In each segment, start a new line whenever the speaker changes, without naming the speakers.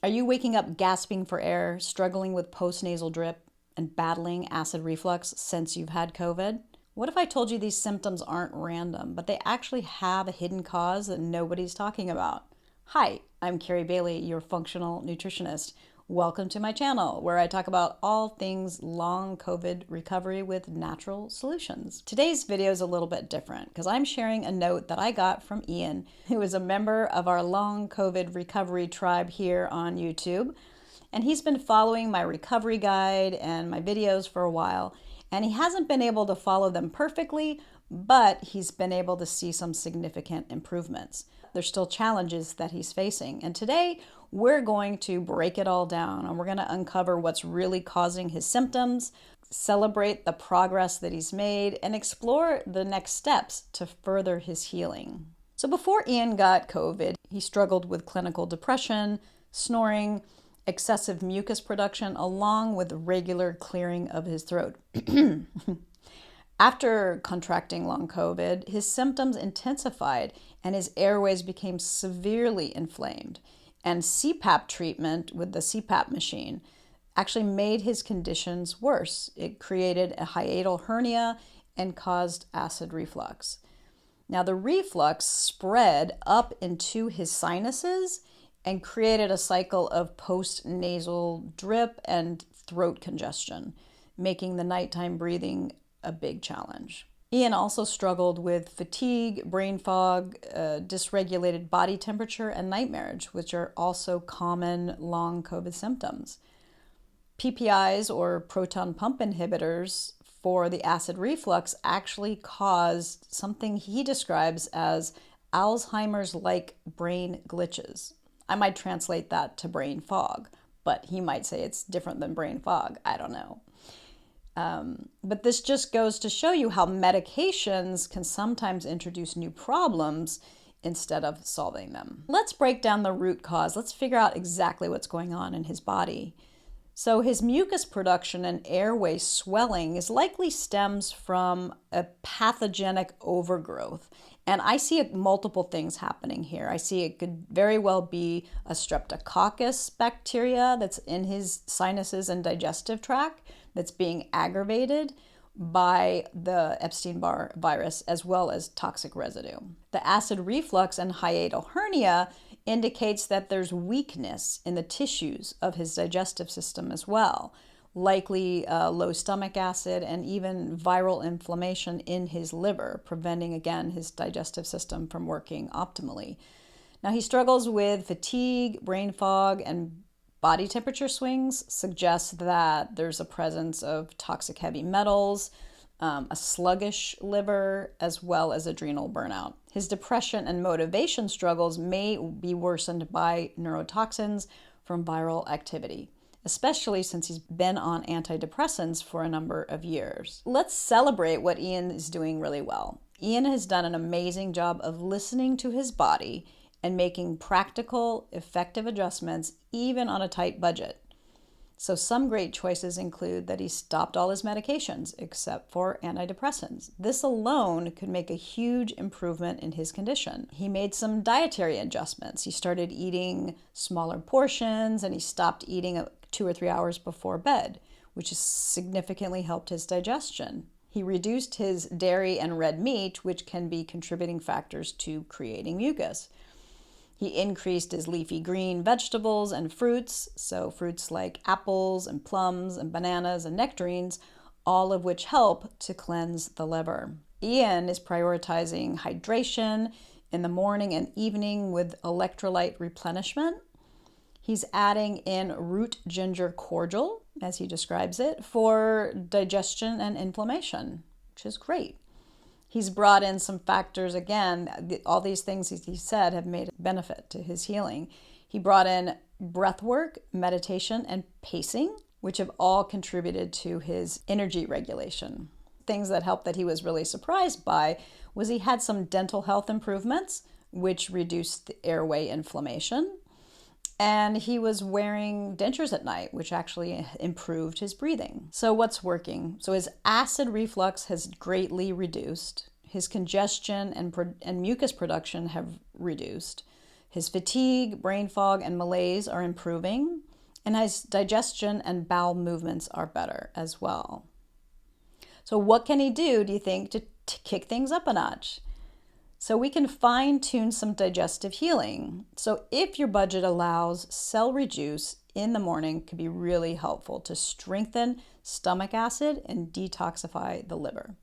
Are you waking up gasping for air, struggling with post-nasal drip, and battling acid reflux since you've had COVID? What if I told you these symptoms aren't random, but they actually have a hidden cause that nobody's talking about? Hi, I'm Carrie Bailey, your functional nutritionist. Welcome to my channel, where I talk about all things long COVID recovery with natural solutions. Today's video is a little bit different because I'm sharing a note that I got from Ian, who is a member of our long COVID recovery tribe here on YouTube. And he's been following my recovery guide and my videos for a while, and he hasn't been able to follow them perfectly, but he's been able to see some significant improvements. There's still challenges that he's facing, and today we're going to break it all down, and we're going to uncover what's really causing his symptoms, celebrate the progress that he's made, and explore the next steps to further his healing. So before Ian got COVID, he struggled with clinical depression, snoring, excessive mucus production, along with regular clearing of his throat. After contracting long COVID, his symptoms intensified and his airways became severely inflamed. And CPAP treatment with the CPAP machine actually made his conditions worse. It created a hiatal hernia and caused acid reflux. Now, the reflux spread up into his sinuses and created a cycle of post-nasal drip and throat congestion, making the nighttime breathing a big challenge. Ian also struggled with fatigue, brain fog, dysregulated body temperature, and nightmares, which are also common long COVID symptoms. PPIs, or proton pump inhibitors, for the acid reflux actually caused something he describes as Alzheimer's-like brain glitches. I might translate that to brain fog, but he might say it's different than brain fog. I don't know. But this just goes to show you how medications can sometimes introduce new problems instead of solving them. Let's break down the root cause. Let's figure out exactly what's going on in his body. So his mucus production and airway swelling is likely stems from a pathogenic overgrowth. And I see multiple things happening here. I see it could very well be a streptococcus bacteria that's in his sinuses and digestive tract that's being aggravated by the Epstein-Barr virus, as well as toxic residue. The acid reflux and hiatal hernia indicates that there's weakness in the tissues of his digestive system as well, likely low stomach acid and even viral inflammation in his liver, preventing, again, his digestive system from working optimally. Now, he struggles with fatigue, brain fog, and body temperature swings suggest that there's a presence of toxic heavy metals, a sluggish liver, as well as adrenal burnout. His depression and motivation struggles may be worsened by neurotoxins from viral activity, especially since he's been on antidepressants for a number of years. Let's celebrate what Ian is doing really well. Ian has done an amazing job of listening to his body and making practical, effective adjustments, even on a tight budget. So some great choices include that he stopped all his medications except for antidepressants. This alone could make a huge improvement in his condition. He made some dietary adjustments. He started eating smaller portions and he stopped eating 2 or 3 hours before bed, which has significantly helped his digestion. He reduced his dairy and red meat, which can be contributing factors to creating mucus. He increased his leafy green vegetables and fruits, so fruits like apples and plums and bananas and nectarines, all of which help to cleanse the liver. Ian is prioritizing hydration in the morning and evening with electrolyte replenishment. He's adding in root ginger cordial, as he describes it, for digestion and inflammation, which is great. He's brought in some factors, again, all these things he said have made a benefit to his healing. He brought in breath work, meditation, and pacing, which have all contributed to his energy regulation. Things that helped that he was really surprised by was he had some dental health improvements, which reduced the airway inflammation. And he was wearing dentures at night, which actually improved his breathing. So what's working? So his acid reflux has greatly reduced. His congestion and mucus production have reduced. His fatigue, brain fog, and malaise are improving, and his digestion and bowel movements are better as well. So what can he do you think, to kick things up a notch? So we can fine-tune some digestive healing. So if your budget allows, celery juice in the morning could be really helpful to strengthen stomach acid and detoxify the liver.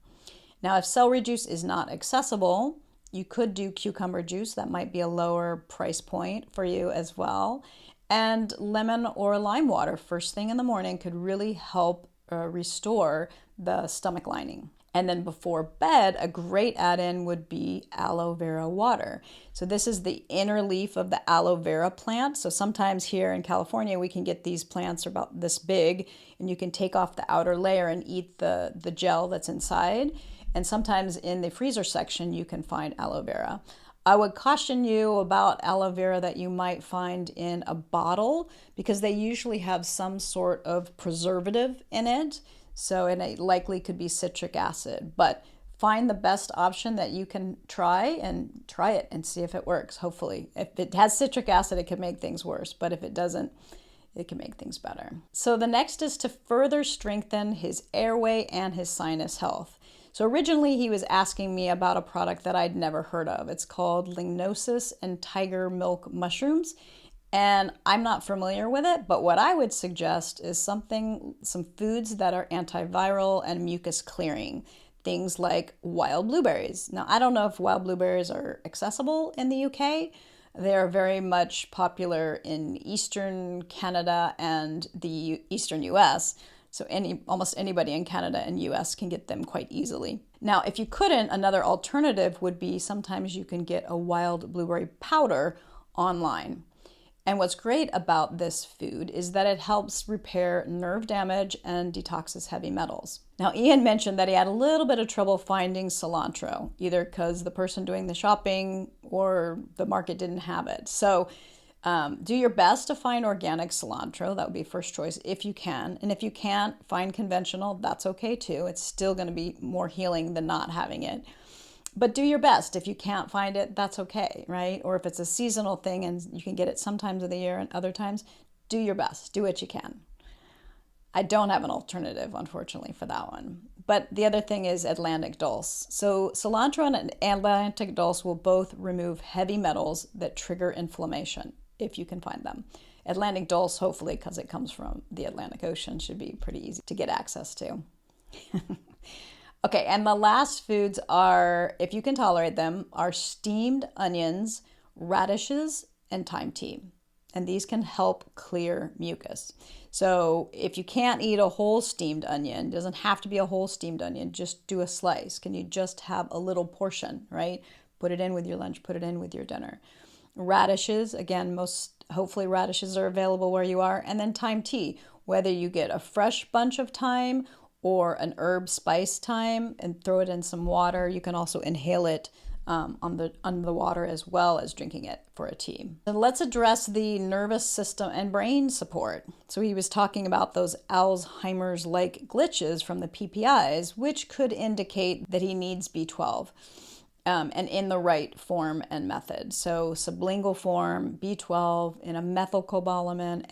Now, if celery juice is not accessible, you could do cucumber juice. That might be a lower price point for you as well. And lemon or lime water first thing in the morning could really help restore the stomach lining. And then before bed, a great add-in would be aloe vera water. So this is the inner leaf of the aloe vera plant. So sometimes here in California, we can get these plants about this big, and you can take off the outer layer and eat the gel that's inside. And sometimes in the freezer section, you can find aloe vera. I would caution you about aloe vera that you might find in a bottle, because they usually have some sort of preservative in it. So it likely could be citric acid, but find the best option that you can try it and see if it works. Hopefully, if it has citric acid, it could make things worse, but if it doesn't, it can make things better. So the next is to further strengthen his airway and his sinus health. So originally he was asking me about a product that I'd never heard of. It's called Lignosis and tiger milk mushrooms. And I'm not familiar with it, but what I would suggest is some foods that are antiviral and mucus clearing. Things like wild blueberries. Now, I don't know if wild blueberries are accessible in the UK. They are very much popular in Eastern Canada and the Eastern US. So almost anybody in Canada and US can get them quite easily. Now, if you couldn't, another alternative would be sometimes you can get a wild blueberry powder online. And what's great about this food is that it helps repair nerve damage and detoxes heavy metals. Now, Ian mentioned that he had a little bit of trouble finding cilantro, either because the person doing the shopping or the market didn't have it. So do your best to find organic cilantro. That would be first choice if you can. And if you can't find conventional, that's okay too. It's still going to be more healing than not having it. But do your best. If you can't find it, that's okay, right? Or if it's a seasonal thing and you can get it sometimes of the year and other times, do your best. Do what you can. I don't have an alternative, unfortunately, for that one. But the other thing is Atlantic dulse. So cilantro and Atlantic dulse will both remove heavy metals that trigger inflammation, if you can find them. Atlantic dulse, hopefully, because it comes from the Atlantic Ocean, should be pretty easy to get access to. Okay, and the last foods are, if you can tolerate them, are steamed onions, radishes, and thyme tea. And these can help clear mucus. So if you can't eat a whole steamed onion, it doesn't have to be a whole steamed onion, just do a slice. Can you just have a little portion, right? Put it in with your lunch, put it in with your dinner. Radishes, again, hopefully radishes are available where you are. And then thyme tea, whether you get a fresh bunch of thyme or an herb spice thyme and throw it in some water. You can also inhale it on the water as well as drinking it for a tea. And let's address the nervous system and brain support. So he was talking about those Alzheimer's-like glitches from the PPIs, which could indicate that he needs B12. And in the right form and method. So sublingual form, B12, in a methylcobalamin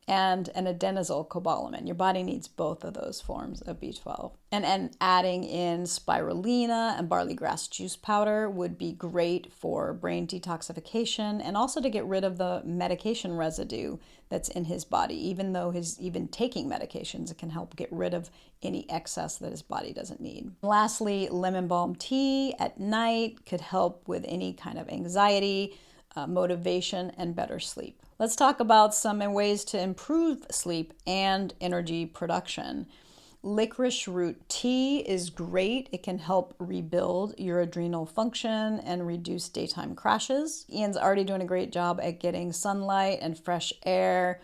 and an adenosylcobalamin. Your body needs both of those forms of B12. And adding in spirulina and barley grass juice powder would be great for brain detoxification and also to get rid of the medication residue that's in his body. Even though he's even taking medications, it can help get rid of any excess that his body doesn't need. Lastly, lemon balm tea at night could help with any kind of anxiety, motivation, and better sleep. Let's talk about some ways to improve sleep and energy production. Licorice root tea is great. It can help rebuild your adrenal function and reduce daytime crashes. Ian's already doing a great job at getting sunlight and fresh air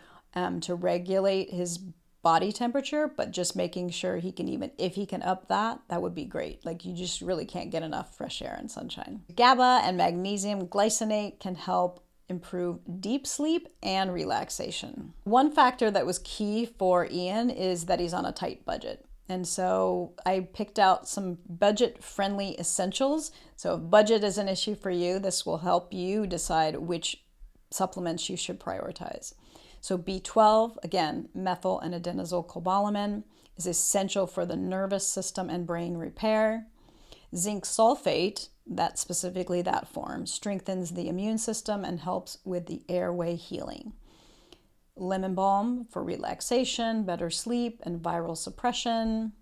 to regulate his body temperature, but just making sure if he can up that would be great. Like, you just really can't get enough fresh air and sunshine. GABA and magnesium glycinate can help improve deep sleep and relaxation. One factor that was key for Ian is that he's on a tight budget. And so I picked out some budget-friendly essentials. So if budget is an issue for you, this will help you decide which supplements you should prioritize. So B12, again, methyl and adenosine cobalamin, is essential for the nervous system and brain repair. Zinc sulfate, that specifically that form, strengthens the immune system and helps with the airway healing. Lemon balm for relaxation, better sleep, and viral suppression.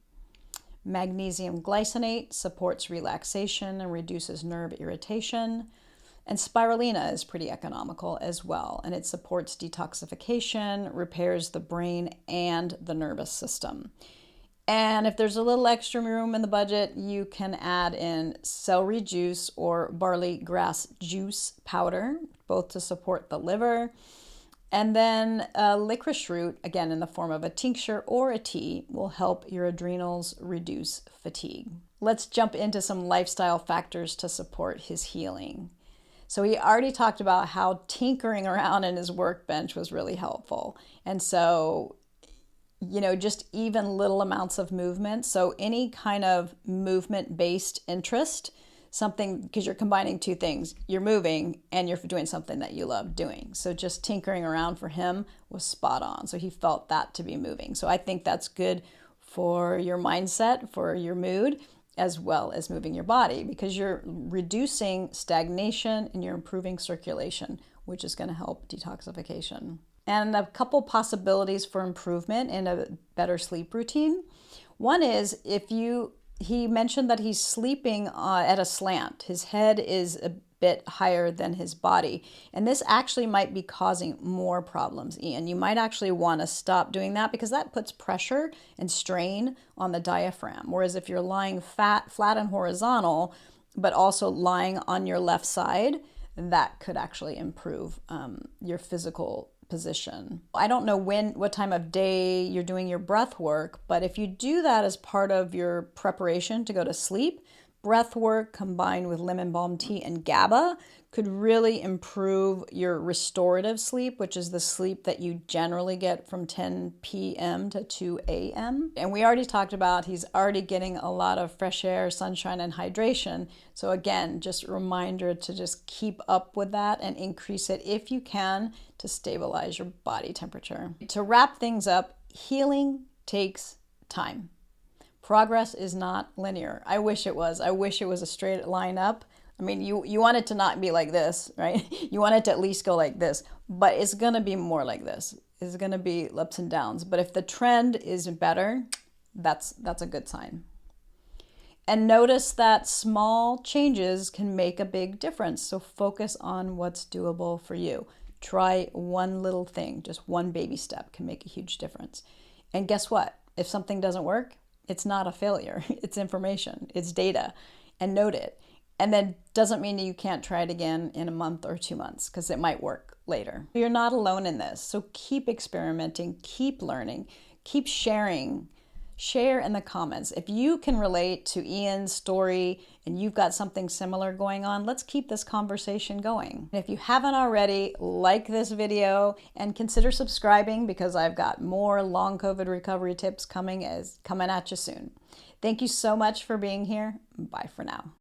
Magnesium glycinate supports relaxation and reduces nerve irritation. And spirulina is pretty economical as well, and it supports detoxification, repairs the brain and the nervous system. And if there's a little extra room in the budget, you can add in celery juice or barley grass juice powder, both to support the liver. And then licorice root, again in the form of a tincture or a tea, will help your adrenals reduce fatigue. Let's jump into some lifestyle factors to support his healing. So he already talked about how tinkering around in his workbench was really helpful. And so, just even little amounts of movement. So any kind of movement-based interest, something, because you're combining two things. You're moving and you're doing something that you love doing. So just tinkering around for him was spot on. So he felt that to be moving. So I think that's good for your mindset, for your mood, as well as moving your body, because you're reducing stagnation and you're improving circulation, which is going to help detoxification. And a couple possibilities for improvement in a better sleep routine. One is he mentioned that he's sleeping at a slant. His head is a bit higher than his body. And this actually might be causing more problems, Ian. You might actually want to stop doing that because that puts pressure and strain on the diaphragm. Whereas if you're lying flat and horizontal, but also lying on your left side, that could actually improve your physical position. I don't know what time of day you're doing your breath work, but if you do that as part of your preparation to go to sleep, breath work combined with lemon balm tea and GABA could really improve your restorative sleep, which is the sleep that you generally get from 10 p.m. to 2 a.m. And we already talked about he's already getting a lot of fresh air, sunshine, and hydration. So again, just a reminder to just keep up with that and increase it if you can to stabilize your body temperature. To wrap things up, healing takes time. Progress is not linear. I wish it was. I wish it was a straight line up. I mean, you want it to not be like this, right? You want it to at least go like this, but it's going to be more like this. It's going to be ups and downs. But if the trend is better, that's a good sign. And notice that small changes can make a big difference. So focus on what's doable for you. Try one little thing, just one baby step can make a huge difference. And guess what? If something doesn't work, it's not a failure. It's information. It's data. And note it. And then doesn't mean you can't try it again in a month or 2 months because it might work later. You're not alone in this. So keep experimenting, keep learning, keep sharing. Share in the comments. If you can relate to Ian's story and you've got something similar going on, let's keep this conversation going. And if you haven't already, like this video and consider subscribing because I've got more long COVID recovery tips coming at you soon. Thank you so much for being here. Bye for now.